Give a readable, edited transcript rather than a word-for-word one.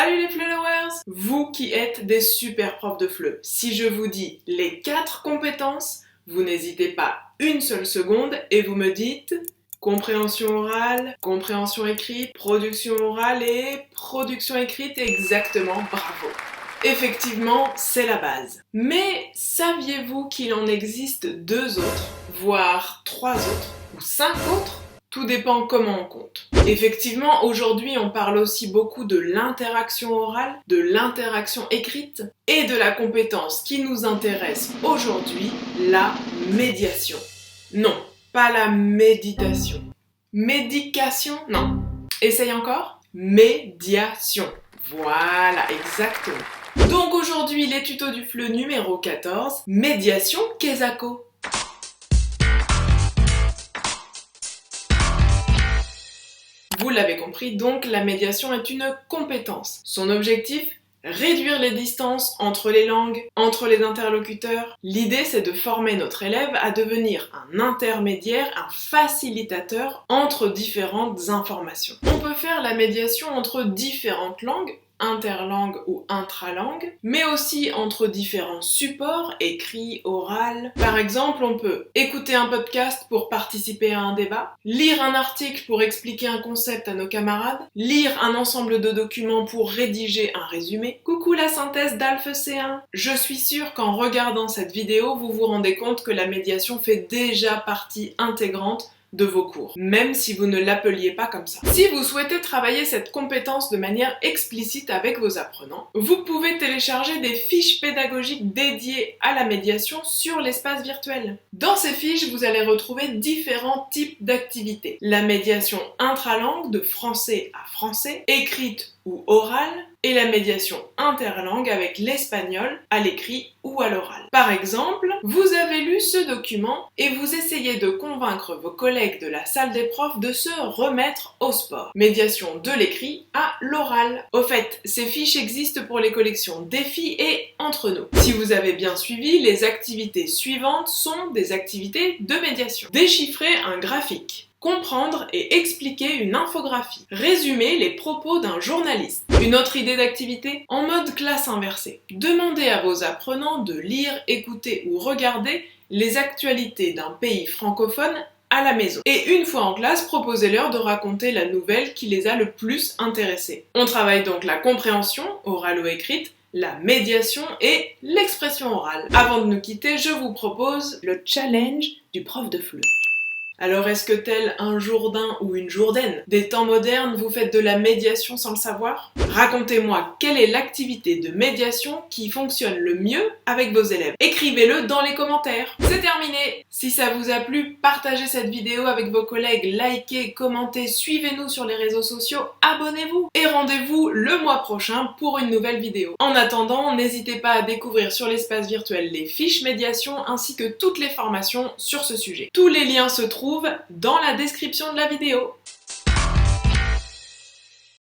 Salut les followers! Vous qui êtes des super profs de FLE, si je vous dis les 4 compétences, vous n'hésitez pas une seule seconde et vous me dites compréhension orale, compréhension écrite, production orale et production écrite, exactement, bravo! Effectivement, c'est la base. Mais saviez-vous qu'il en existe 2 autres, voire 3 autres, ou 5 autres? Tout dépend comment on compte. Effectivement, aujourd'hui, on parle aussi beaucoup de l'interaction orale, de l'interaction écrite et de la compétence qui nous intéresse aujourd'hui, la médiation. Non, pas la méditation. Médication? Non. Essaye encore? Médiation. Voilà, exactement. Donc aujourd'hui, les tutos du FLE numéro 14, médiation Kezako. Vous l'avez compris, donc la médiation est une compétence. Son objectif? Réduire les distances entre les langues, entre les interlocuteurs. L'idée, c'est de former notre élève à devenir un intermédiaire, un facilitateur entre différentes informations. On peut faire la médiation entre différentes langues, interlangue ou intralangue, mais aussi entre différents supports, écrit, oral. Par exemple, on peut écouter un podcast pour participer à un débat, lire un article pour expliquer un concept à nos camarades, lire un ensemble de documents pour rédiger un résumé. Coucou la synthèse d'Alphe C1! Je suis sûre qu'en regardant cette vidéo, vous vous rendez compte que la médiation fait déjà partie intégrante de vos cours, même si vous ne l'appeliez pas comme ça. Si vous souhaitez travailler cette compétence de manière explicite avec vos apprenants, vous pouvez télécharger des fiches pédagogiques dédiées à la médiation sur l'espace virtuel. Dans ces fiches, vous allez retrouver différents types d'activités. La médiation intralangue de français à français, écrite ou orale, et la médiation interlangue avec l'espagnol à l'écrit ou à l'oral. Par exemple, vous avez lu ce document et vous essayez de convaincre vos collègues de la salle des profs de se remettre au sport. Médiation de l'écrit à l'oral. Au fait, ces fiches existent pour les collections Défis et Entre nous. Si vous avez bien suivi, les activités suivantes sont des activités de médiation. Déchiffrer un graphique. Comprendre et expliquer une infographie. Résumer les propos d'un journaliste. Une autre idée d'activité? En mode classe inversée. Demandez à vos apprenants de lire, écouter ou regarder les actualités d'un pays francophone à la maison. Et une fois en classe, proposez-leur de raconter la nouvelle qui les a le plus intéressés. On travaille donc la compréhension, orale ou écrite, la médiation et l'expression orale. Avant de nous quitter, je vous propose le challenge du prof de FLE. Alors est-ce que tel un Jourdain ou une Jourdaine des temps modernes, vous faites de la médiation sans le savoir? Racontez-moi quelle est l'activité de médiation qui fonctionne le mieux avec vos élèves. Écrivez-le dans les commentaires. C'est terminé! Si ça vous a plu, partagez cette vidéo avec vos collègues, likez, commentez, suivez-nous sur les réseaux sociaux, abonnez-vous et rendez-vous le mois prochain pour une nouvelle vidéo. En attendant, n'hésitez pas à découvrir sur l'espace virtuel les fiches médiation ainsi que toutes les formations sur ce sujet. Tous les liens se trouvent dans la description de la vidéo.